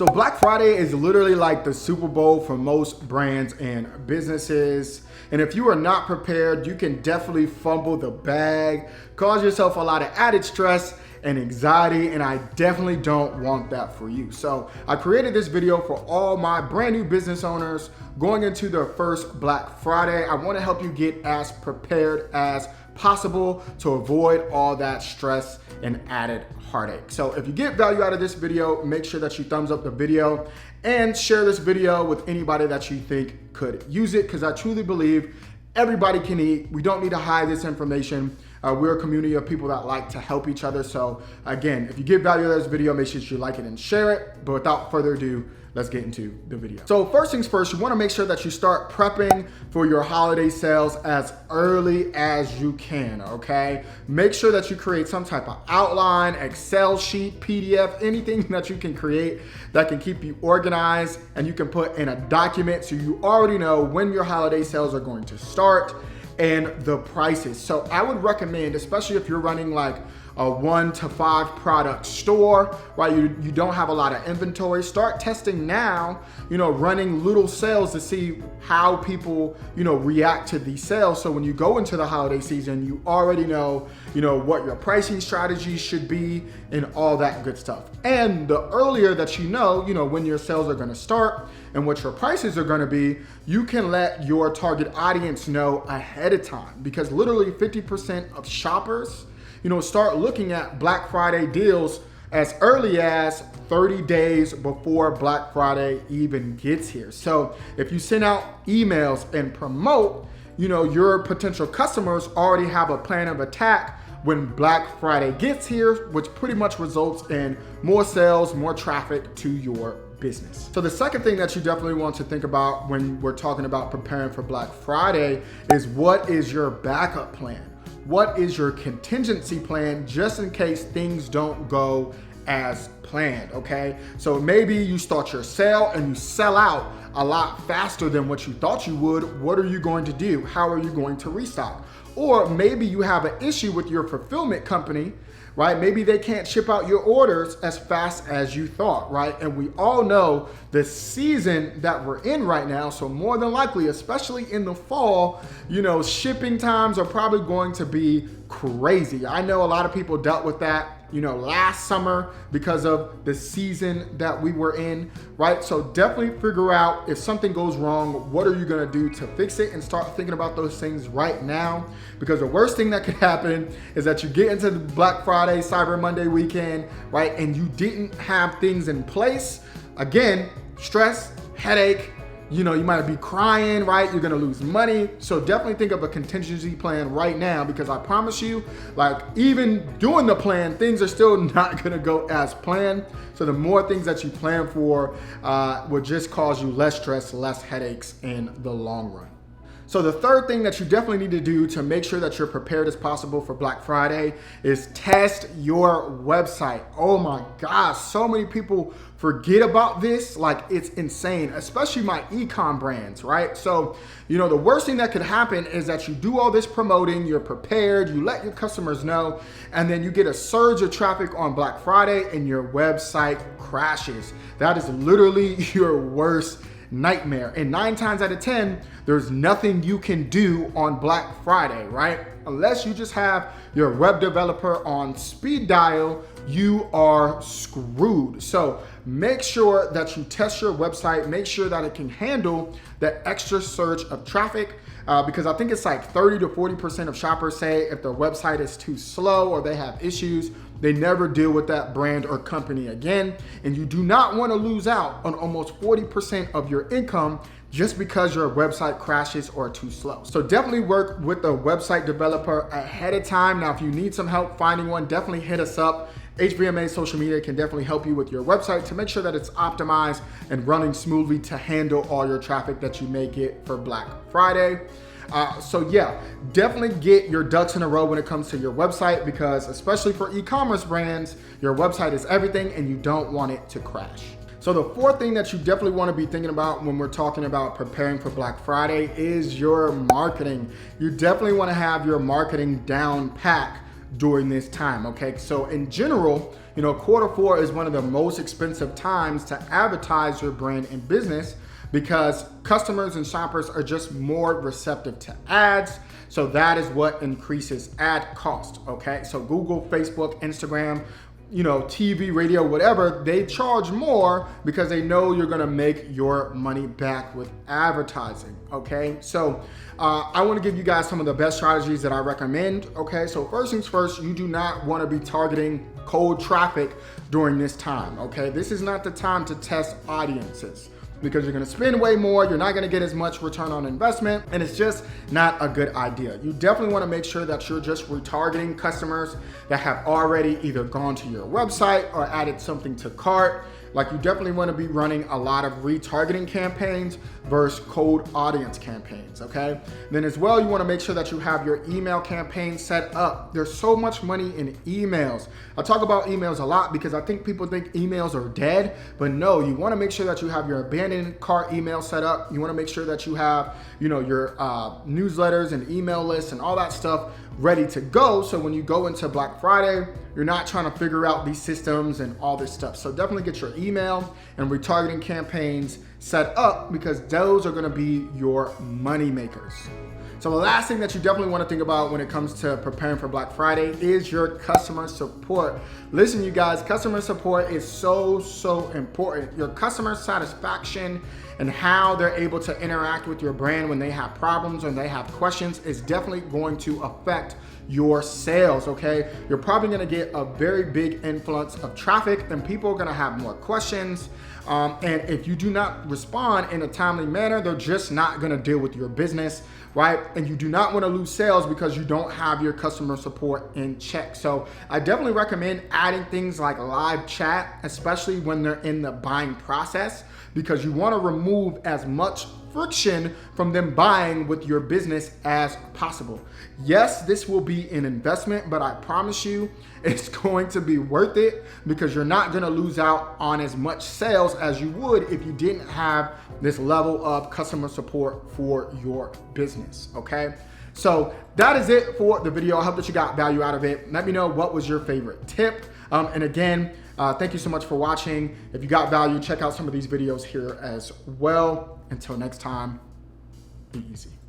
So Black Friday is literally like the Super Bowl for most brands and businesses. And if you are not prepared, you can definitely fumble the bag, cause yourself a lot of added stress and anxiety, and I definitely don't want that for you. So I created this video for all my brand new business owners going into their first Black Friday. I want to help you get as prepared as possible to avoid all that stress and added heartache. So if you get value out of this video, make sure that you thumbs up the video and share this video with anybody that you think could use it, because I truly believe everybody can eat. We don't need to hide this information. We're a community of people that like to help each other. So again, if you get value out of this video, make sure you like it and share it. But without further ado, let's get into the video. So first things first, you want to make sure that you start prepping for your holiday sales as early as you can, okay? Make sure that you create some type of outline, Excel sheet, PDF, anything that you can create that can keep you organized and you can put in a document so you already know when your holiday sales are going to start and the prices. So I would recommend, especially if you're running like a 1 to 5 product store, right? You don't have a lot of inventory. Start testing now, running little sales to see how people, react to these sales. So when you go into the holiday season, you already know, what your pricing strategy should be and all that good stuff. And the earlier that you know, when your sales are gonna start and what your prices are gonna be, you can let your target audience know ahead of time, because literally 50% of shoppers start looking at Black Friday deals as early as 30 days before Black Friday even gets here. So if you send out emails and promote, your potential customers already have a plan of attack when Black Friday gets here, which pretty much results in more sales, more traffic to your business. So the second thing that you definitely want to think about when we're talking about preparing for Black Friday is, what is your backup plan? What is your contingency plan just in case things don't go as planned, okay? So maybe you start your sale and you sell out a lot faster than what you thought you would. What are you going to do? How are you going to restock? Or maybe you have an issue with your fulfillment company, right? Maybe they can't ship out your orders as fast as you thought, right? And we all know the season that we're in right now. So more than likely, especially in the fall, shipping times are probably going to be crazy. I know a lot of people dealt with that, last summer because of the season that we were in, right? So definitely figure out if something goes wrong, what are you gonna do to fix it, and start thinking about those things right now, because the worst thing that could happen is that you get into the Black Friday, Cyber Monday weekend, right? And you didn't have things in place. Again, stress, headache, you might be crying, right? You're gonna lose money. So definitely think of a contingency plan right now, because I promise you, like, even doing the plan, things are still not gonna go as planned. So the more things that you plan for will just cause you less stress, less headaches in the long run. So the third thing that you definitely need to do to make sure that you're prepared as possible for Black Friday is test your website. Oh my gosh, so many people forget about this. Like, it's insane, especially my e-com brands, right? So, the worst thing that could happen is that you do all this promoting, you're prepared, you let your customers know, and then you get a surge of traffic on Black Friday and your website crashes. That is literally your worst nightmare. And 9 times out of 10, there's nothing you can do on Black Friday, right? Unless you just have your web developer on speed dial, you are screwed. So make sure that you test your website, make sure that it can handle the extra surge of traffic, because I think it's like 30 to 40% of shoppers say if their website is too slow or they have issues, they never deal with that brand or company again. And you do not want to lose out on almost 40% of your income just because your website crashes or too slow. So definitely work with a website developer ahead of time. Now, if you need some help finding one, definitely hit us up. HVMA Social Media can definitely help you with your website to make sure that it's optimized and running smoothly to handle all your traffic that you may get for Black Friday. So yeah, definitely get your ducks in a row when it comes to your website, because especially for e-commerce brands, your website is everything and you don't want it to crash. So the fourth thing that you definitely want to be thinking about when we're talking about preparing for Black Friday is your marketing. You definitely want to have your marketing down pat during this time, okay? So in general, you know, Q4 is one of the most expensive times to advertise your brand and business because customers and shoppers are just more receptive to ads. So that is what increases ad cost, okay? So Google, Facebook, Instagram, you know, TV, radio, whatever, they charge more because they know you're gonna make your money back with advertising, okay? So I wanna give you guys some of the best strategies that I recommend, okay? So first things first, you do not wanna be targeting cold traffic during this time, okay? This is not the time to test audiences, because you're gonna spend way more, you're not gonna get as much return on investment, and it's just not a good idea. You definitely wanna make sure that you're just retargeting customers that have already either gone to your website or added something to cart. Like, you definitely wanna be running a lot of retargeting campaigns versus cold audience campaigns, okay? Then as well, you wanna make sure that you have your email campaign set up. There's so much money in emails. I talk about emails a lot because I think people think emails are dead, but no, you wanna make sure that you have your abandoned cart email set up. You wanna make sure that you have, you know, your newsletters and email lists and all that stuff ready to go. So when you go into Black Friday, you're not trying to figure out these systems and all this stuff. So definitely get your email and retargeting campaigns set up because those are gonna be your money makers. So the last thing that you definitely want to think about when it comes to preparing for Black Friday is your customer support. Listen, you guys, customer support is so important. Your customer satisfaction and how they're able to interact with your brand when they have problems or they have questions is definitely going to affect your sales, okay? You're probably gonna get a very big influx of traffic and people are gonna have more questions. And if you do not respond in a timely manner, they're just not gonna deal with your business, right? And you do not wanna lose sales because you don't have your customer support in check. So I definitely recommend adding things like live chat, especially when they're in the buying process, because you wanna remove as much friction from them buying with your business as possible. Yes, this will be an investment, but I promise you it's going to be worth it because you're not gonna lose out on as much sales as you would if you didn't have this level of customer support for your business, okay? So that is it for the video. I hope that you got value out of it. Let me know what was your favorite tip. And again, thank you so much for watching. If you got value, check out some of these videos here as well. Until next time, be easy.